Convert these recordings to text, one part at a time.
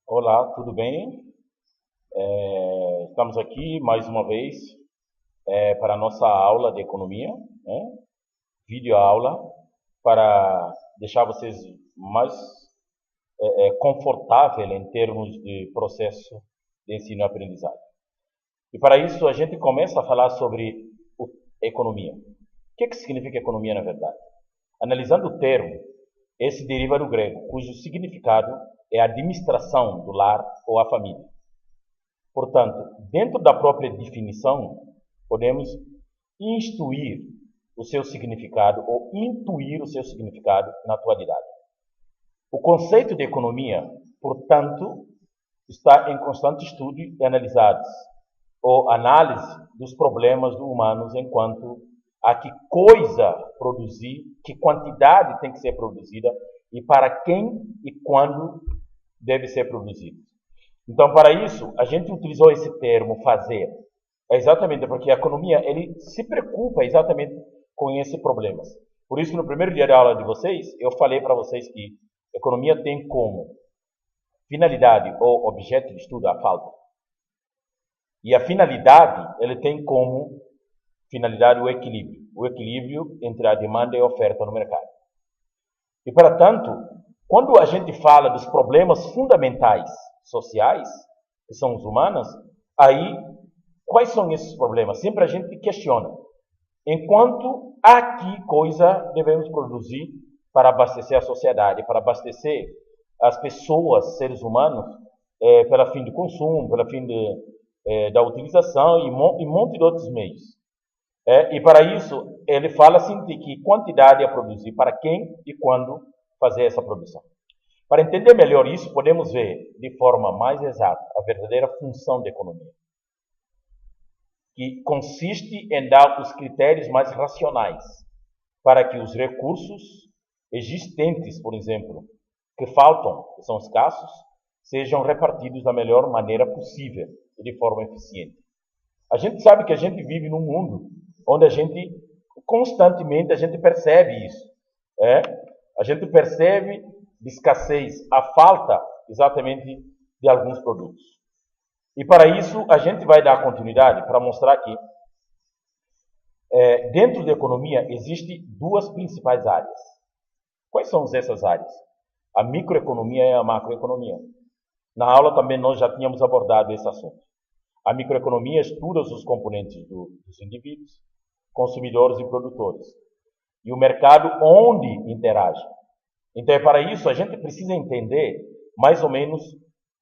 Olá, tudo bem? Estamos aqui mais uma vez para a nossa aula de economia, né? Vídeo aula, para deixar vocês mais confortável em termos de processo de ensino e aprendizagem. E para isso a gente começa a falar sobre economia. O que significa economia na verdade? Analisando o termo, esse deriva do grego, cujo significado é a administração do lar ou a família. Portanto, dentro da própria definição, podemos instruir o seu significado ou intuir o seu significado na atualidade. O conceito de economia, portanto, está em constante estudo e analisado, ou análise dos problemas humanos enquanto a que coisa produzir, que quantidade tem que ser produzida e para quem e quando deve ser produzido. Então, para isso, a gente utilizou esse termo fazer, exatamente porque a economia ele se preocupa exatamente com esses problemas. Por isso, no primeiro dia da aula de vocês, eu falei para vocês que a economia tem como finalidade ou objeto de estudo a falta. E a finalidade, ele tem como finalidade o equilíbrio entre a demanda e a oferta no mercado. E, para tanto, quando a gente fala dos problemas fundamentais sociais, que são os humanos, aí, quais são esses problemas? Sempre a gente questiona. Enquanto a que coisa devemos produzir para abastecer a sociedade, para abastecer as pessoas, seres humanos, pela fim de consumo, pela fim da utilização e um monte de outros meios. E para isso, ele fala assim de que quantidade a produzir, para quem e quando fazer essa produção. Para entender melhor isso, podemos ver de forma mais exata a verdadeira função da economia, que consiste em dar os critérios mais racionais para que os recursos existentes, por exemplo, que faltam, que são escassos, sejam repartidos da melhor maneira possível e de forma eficiente. A gente sabe que a gente vive num mundo onde a gente constantemente percebe isso. A gente percebe de escassez, a falta exatamente de alguns produtos. E para isso a gente vai dar continuidade para mostrar que dentro da economia existem duas principais áreas. Quais são essas áreas? A microeconomia e a macroeconomia. Na aula também nós já tínhamos abordado esse assunto. A microeconomia estuda os componentes dos indivíduos, consumidores e produtores, e o mercado onde interage. Então, para isso, a gente precisa entender mais ou menos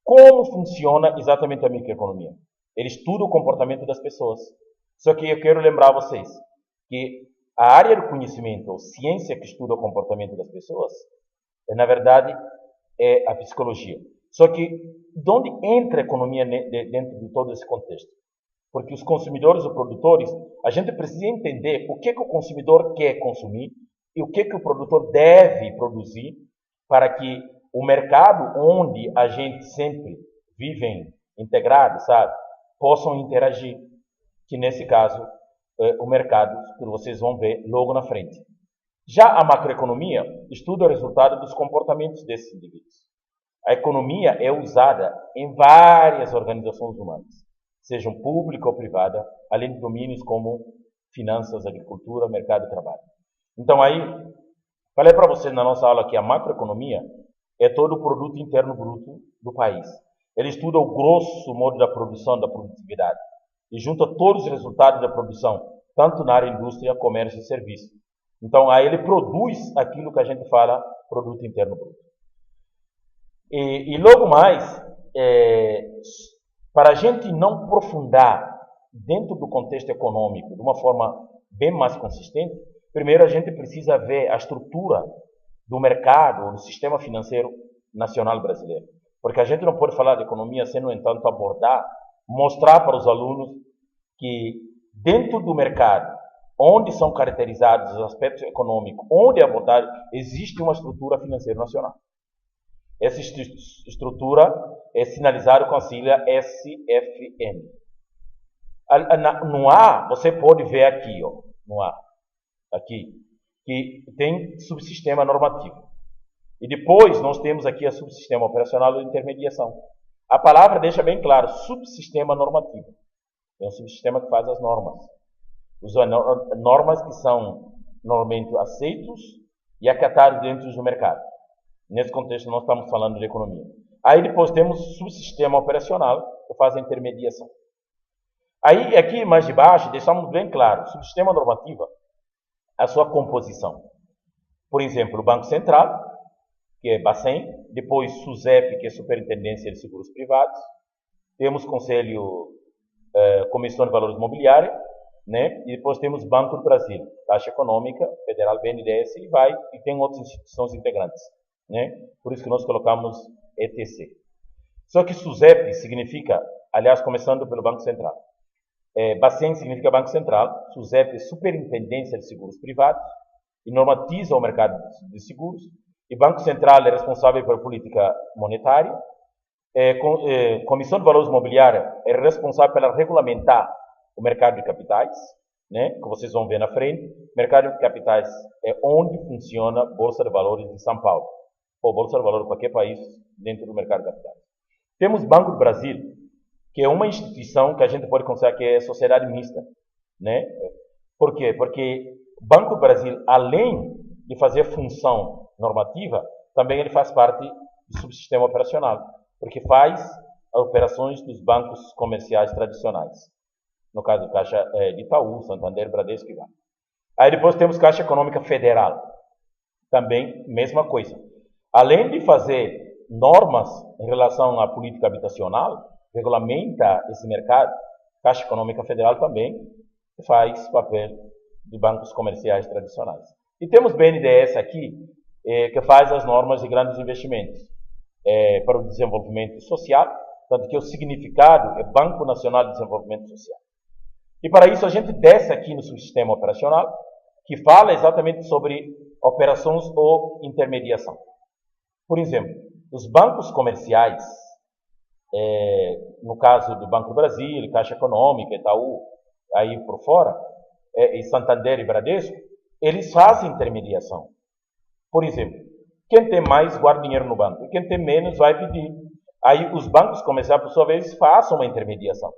como funciona exatamente a microeconomia. Ele estuda o comportamento das pessoas. Só que eu quero lembrar vocês que a área do conhecimento, ou ciência que estuda o comportamento das pessoas, na verdade, é a psicologia. Só que, de onde entra a economia dentro de todo esse contexto? Porque os consumidores ou produtores, a gente precisa entender o que o consumidor quer consumir e o que o produtor deve produzir para que o mercado onde a gente sempre vive integrado, sabe, possam interagir, que nesse caso o mercado, que vocês vão ver logo na frente. Já a macroeconomia estuda o resultado dos comportamentos desses indivíduos. A economia é usada em várias organizações humanas, sejam pública ou privada, além de domínios como finanças, agricultura, mercado de trabalho. Então aí, falei para vocês na nossa aula que a macroeconomia é todo o produto interno bruto do país. Ele estuda o grosso modo da produção, da produtividade, e junta todos os resultados da produção, tanto na área indústria, comércio e serviço. Então aí ele produz aquilo que a gente fala produto interno bruto. E logo mais, para a gente não aprofundar dentro do contexto econômico de uma forma bem mais consistente, primeiro a gente precisa ver a estrutura do mercado, do sistema financeiro nacional brasileiro. Porque a gente não pode falar de economia sem, no entanto, mostrar para os alunos que dentro do mercado, onde são caracterizados os aspectos econômicos, onde é abordado, existe uma estrutura financeira nacional. Essa estrutura é sinalizada com a sigla SFN. No A, você pode ver aqui, ó, no A, aqui, que tem subsistema normativo. E depois nós temos aqui a subsistema operacional de intermediação. A palavra deixa bem claro, subsistema normativo. É um subsistema que faz as normas. Usa normas que são normalmente aceitos e acatados dentro do mercado. Nesse contexto, nós estamos falando de economia. Aí depois temos o subsistema operacional, que faz a intermediação. Aí, aqui mais de baixo, deixamos bem claro, subsistema normativo, a sua composição. Por exemplo, o Banco Central, que é Bacen, depois SUSEP, que é Superintendência de Seguros Privados, temos Conselho, Comissão de Valores Imobiliários, né? E depois temos Banco do Brasil, Caixa Econômica, Federal, BNDES e tem outras instituições integrantes, né? Por isso que nós colocamos ETC. Só que SUSEP significa, aliás, começando pelo Banco Central, Bacen significa Banco Central, SUSEP é Superintendência de Seguros Privados e normatiza o mercado de seguros, e Banco Central é responsável pela política monetária, Comissão de Valores Imobiliários é responsável pela regulamentar o mercado de capitais, né, que vocês vão ver na frente. Mercado de capitais é onde funciona a Bolsa de Valores de São Paulo, ou Bolsa de Valores de qualquer país dentro do mercado de capitais. Temos Banco do Brasil, que é uma instituição que a gente pode considerar que é sociedade mista, né? Por quê? Porque o Banco do Brasil, além de fazer função normativa, também ele faz parte do subsistema operacional, porque faz as operações dos bancos comerciais tradicionais. No caso do Caixa de Itaú, Santander, Bradesco e Banco. Aí depois temos Caixa Econômica Federal. Também, mesma coisa. Além de fazer normas em relação à política habitacional, regulamenta esse mercado, Caixa Econômica Federal também faz papel de bancos comerciais tradicionais. E temos BNDES aqui, que faz as normas de grandes investimentos para o desenvolvimento social, tanto que o significado é Banco Nacional de Desenvolvimento Social. E para isso a gente desce aqui no subsistema operacional, que fala exatamente sobre operações ou intermediação. Por exemplo, os bancos comerciais, no caso do Banco do Brasil, Caixa Econômica, Itaú, aí por fora, e Santander e Bradesco, eles fazem intermediação. Por exemplo, quem tem mais guarda dinheiro no banco, e quem tem menos vai pedir. Aí os bancos comerciais, por sua vez, façam uma intermediação.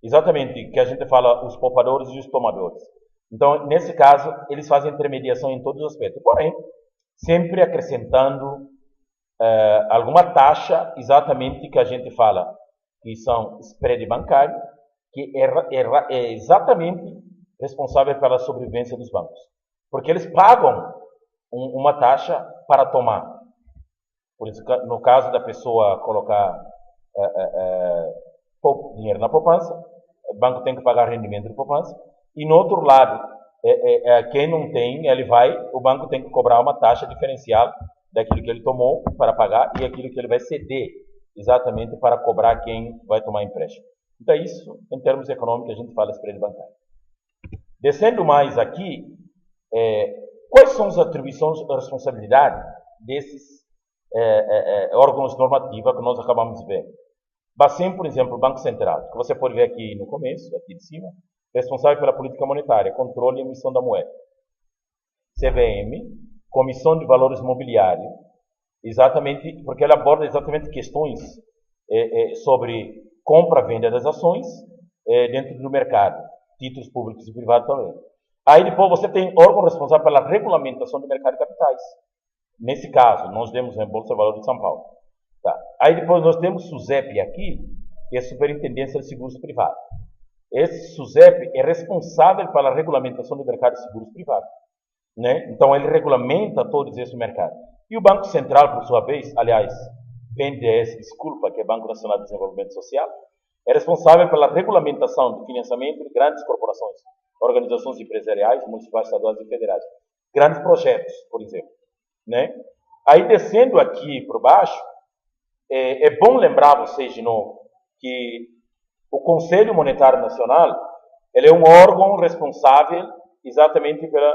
Exatamente, que a gente fala os poupadores e os tomadores. Então, nesse caso, eles fazem intermediação em todos os aspectos. Porém, sempre acrescentando alguma taxa, exatamente que a gente fala, que são spread bancário, que é exatamente responsável pela sobrevivência dos bancos. Porque eles pagam uma taxa para tomar. Por isso, no caso da pessoa colocar dinheiro na poupança, o banco tem que pagar rendimento de poupança. E no outro lado, quem não tem, o banco tem que cobrar uma taxa diferencial daquilo que ele tomou para pagar e aquilo que ele vai ceder exatamente para cobrar quem vai tomar empréstimo. Então, isso, em termos econômicos, a gente fala spread bancário. Descendo mais aqui, quais são as atribuições e responsabilidades desses órgãos normativos que nós acabamos de ver? Bacen, por exemplo, o Banco Central, que você pode ver aqui no começo, aqui de cima, responsável pela política monetária, controle e emissão da moeda. CVM, Comissão de Valores Imobiliários, exatamente, porque ela aborda exatamente questões sobre compra e venda das ações dentro do mercado, títulos públicos e privados também. Aí depois você tem órgão responsável pela regulamentação do mercado de capitais. Nesse caso, nós temos a Bolsa de Valores de São Paulo. Tá. Aí depois nós temos SUSEP aqui, que é a Superintendência de Seguros Privados. Esse SUSEP é responsável pela regulamentação do mercado de seguros privados, né? Então ele regulamenta todos esse mercado. E o Banco Central, por sua vez, aliás, BNDES, desculpa, que é Banco Nacional de Desenvolvimento Social, é responsável pela regulamentação do financiamento de grandes corporações, organizações empresariais, municipais, estaduais e federais. Grandes projetos, por exemplo, né? Aí descendo aqui por baixo, é bom lembrar vocês de novo que o Conselho Monetário Nacional ele é um órgão responsável exatamente pela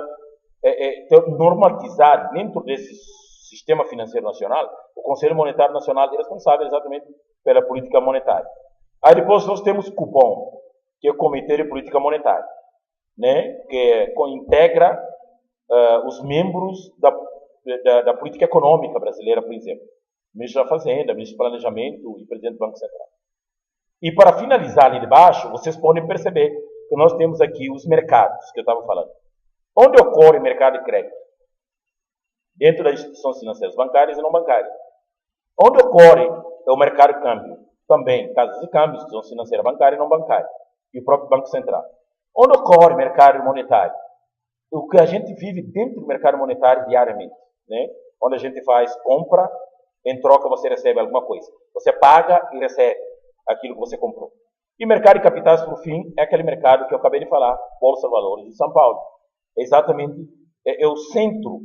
normatizar dentro desse sistema financeiro nacional. O Conselho Monetário Nacional é responsável exatamente pela política monetária. Aí depois nós temos o Copom, que é o Comitê de Política Monetária, né, que integra os membros da política econômica brasileira, por exemplo. Ministro da Fazenda, Ministro do Planejamento e Presidente do Banco Central. E para finalizar ali de baixo, vocês podem perceber que nós temos aqui os mercados que eu estava falando. Onde ocorre o mercado de crédito? Dentro das instituições financeiras bancárias e não bancárias. Onde ocorre o mercado de câmbio? Também casas de câmbio, instituição financeira bancária e não bancária. E o próprio Banco Central. Onde ocorre o mercado monetário? O que a gente vive dentro do mercado monetário diariamente, né? Onde a gente faz compra, em troca você recebe alguma coisa. Você paga e recebe aquilo que você comprou. E mercado de capitais, por fim, é aquele mercado que eu acabei de falar, Bolsa de Valores de São Paulo. Exatamente, é o centro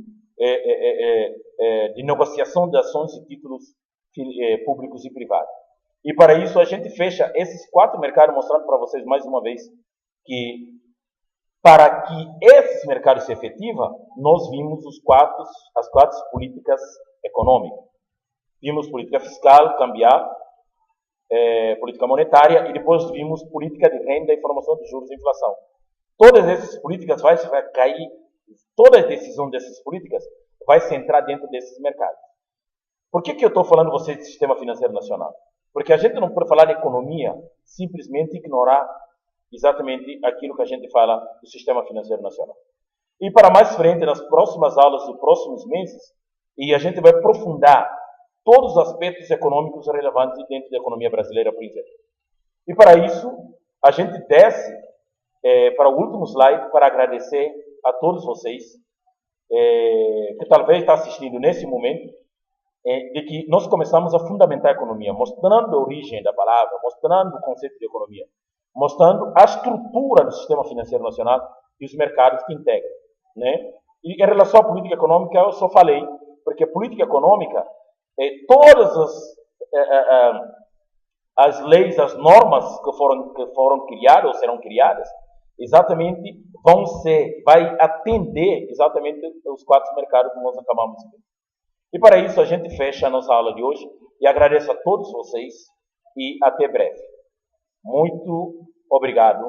de negociação de ações e títulos públicos e privados. E para isso a gente fecha esses 4 mercados, mostrando para vocês mais uma vez que para que esses mercados se efetivam, nós vimos as 4 políticas econômicas. Vimos política fiscal, cambial, política monetária e depois vimos política de renda, informação de juros e inflação. Todas essas políticas vai cair, toda a decisão dessas políticas vai se entrar dentro desses mercados. Por que eu estou falando a vocês de sistema financeiro nacional? Porque a gente não pode falar de economia simplesmente ignorar exatamente aquilo que a gente fala do sistema financeiro nacional. E para mais frente, nas próximas aulas dos próximos meses, e a gente vai aprofundar todos os aspectos econômicos relevantes dentro da economia brasileira, por exemplo. E para isso, a gente desce para o último slide para agradecer a todos vocês que talvez estão assistindo nesse momento, de que nós começamos a fundamentar a economia, mostrando a origem da palavra, mostrando o conceito de economia, mostrando a estrutura do sistema financeiro nacional e os mercados que integram, né? E em relação à política econômica, eu só falei, porque a política econômica, todas as leis, as normas que foram criadas ou serão criadas, exatamente vai atender exatamente os 4 mercados que nós acabamos de ver. E para isso a gente fecha a nossa aula de hoje e agradeço a todos vocês e até breve. Muito obrigado